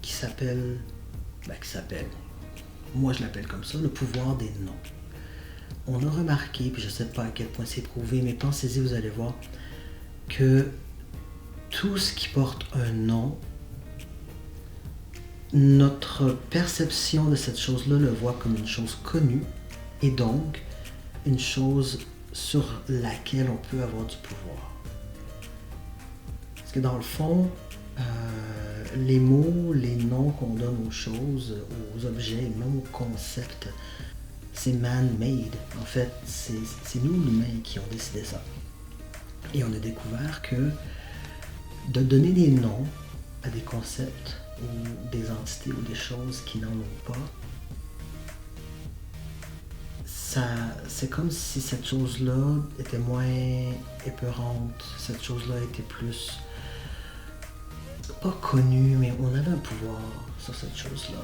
qui s'appelle, moi je l'appelle comme ça, le pouvoir des noms. On a remarqué, puis je ne sais pas à quel point c'est prouvé, mais pensez-y, vous allez voir, que tout ce qui porte un nom, notre perception de cette chose-là le voit comme une chose connue, et donc une chose sur laquelle on peut avoir du pouvoir. Parce que dans le fond, les mots, les noms qu'on donne aux choses, aux objets, même aux concepts, c'est man-made. En fait, c'est nous, l'humain, qui ont décidé ça. Et on a découvert que de donner des noms à des concepts ou des entités ou des choses qui n'en ont pas, c'est comme si cette chose-là était moins épeurante, cette chose-là était plus, pas connue, mais on avait un pouvoir sur cette chose-là.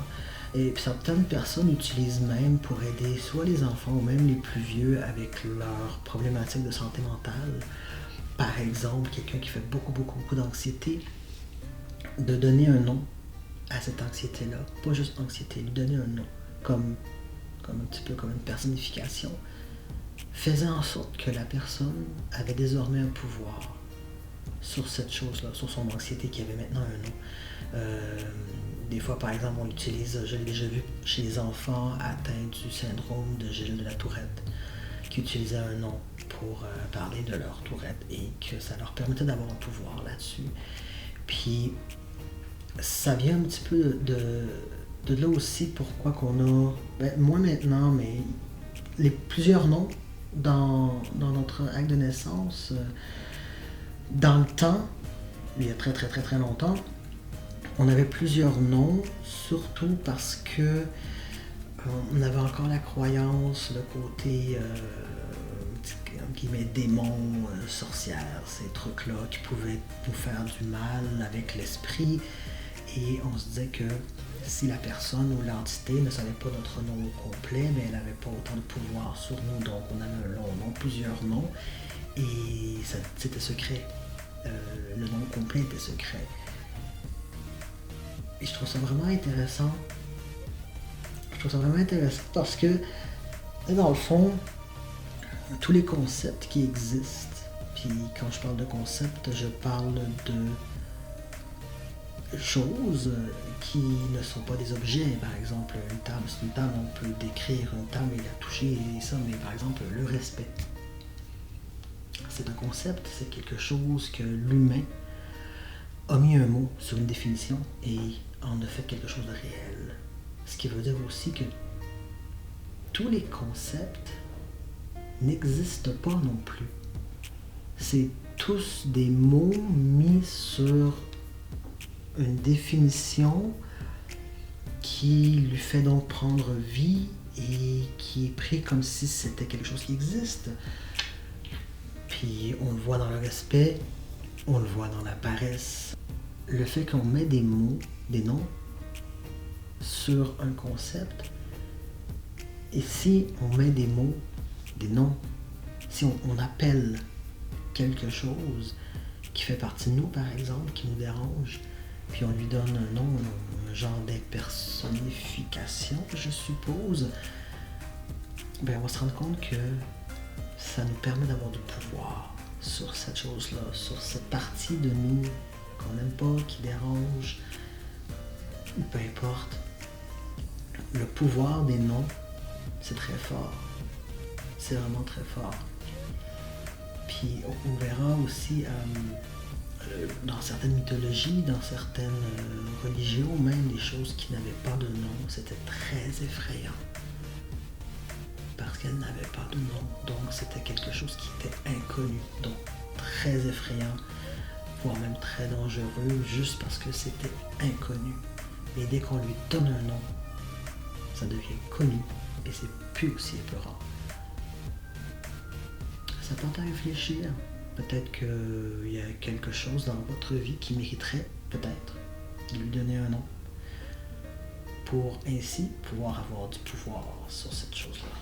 Et puis certaines personnes utilisent même pour aider soit les enfants ou même les plus vieux avec leurs problématiques de santé mentale. Par exemple, quelqu'un qui fait beaucoup d'anxiété, de donner un nom à cette anxiété-là, pas juste anxiété, lui donner un nom, comme un petit peu comme une personnification, faisait en sorte que la personne avait désormais un pouvoir sur cette chose-là, sur son anxiété qui avait maintenant un nom. Des fois, par exemple, on l'utilise, je l'ai déjà vu chez les enfants atteints du syndrome de Gilles de la Tourette, qui utilisaient un nom pour parler de leur tourette et que ça leur permettait d'avoir un pouvoir là-dessus. Puis, ça vient un petit peu de là aussi pourquoi qu'on a, moi maintenant, mais plusieurs noms dans notre acte de naissance. Dans le temps, il y a très longtemps, on avait plusieurs noms, surtout parce que on avait encore la croyance, le côté démons, sorcières, ces trucs-là qui pouvaient nous faire du mal avec l'esprit. Et on se disait que si la personne ou l'entité ne savait pas notre nom au complet, mais elle n'avait pas autant de pouvoir sur nous. Donc on avait un long nom, plusieurs noms, et c'était secret. Le nom complet était secret. Et je trouve ça vraiment intéressant. Parce que, dans le fond, tous les concepts qui existent, puis quand je parle de concepts, je parle de choses qui ne sont pas des objets. Par exemple, une table, c'est une table, on peut décrire une table et la toucher et ça, mais par exemple, le respect. C'est un concept, c'est quelque chose que l'humain a mis un mot sur une définition et en a fait quelque chose de réel. Ce qui veut dire aussi que tous les concepts n'existent pas non plus. C'est tous des mots mis sur une définition qui lui fait donc prendre vie et qui est pris comme si c'était quelque chose qui existe. Puis on le voit dans le respect, on le voit dans la paresse. Le fait qu'on met des mots, des noms, sur un concept, et si on met des mots, des noms, si on appelle quelque chose qui fait partie de nous, par exemple, qui nous dérange, puis on lui donne un nom, un genre d'impersonnification, je suppose, on va se rendre compte que ça nous permet d'avoir du pouvoir sur cette chose-là, sur cette partie de nous qu'on n'aime pas, qui dérange, peu importe. Le pouvoir des noms, c'est très fort. C'est vraiment très fort. Puis on verra aussi dans certaines mythologies, dans certaines religions, même des choses qui n'avaient pas de nom, c'était très effrayant. Parce qu'elles n'avaient pas de nom. Donc c'était quelque chose qui était inconnu. Donc très effrayant, voire même très dangereux, juste parce que c'était inconnu. Et dès qu'on lui donne un nom, ça devient connu et c'est plus aussi épeurant. Ça tente à réfléchir. Peut-être qu'il y a quelque chose dans votre vie qui mériterait, peut-être, de lui donner un nom pour ainsi pouvoir avoir du pouvoir sur cette chose-là.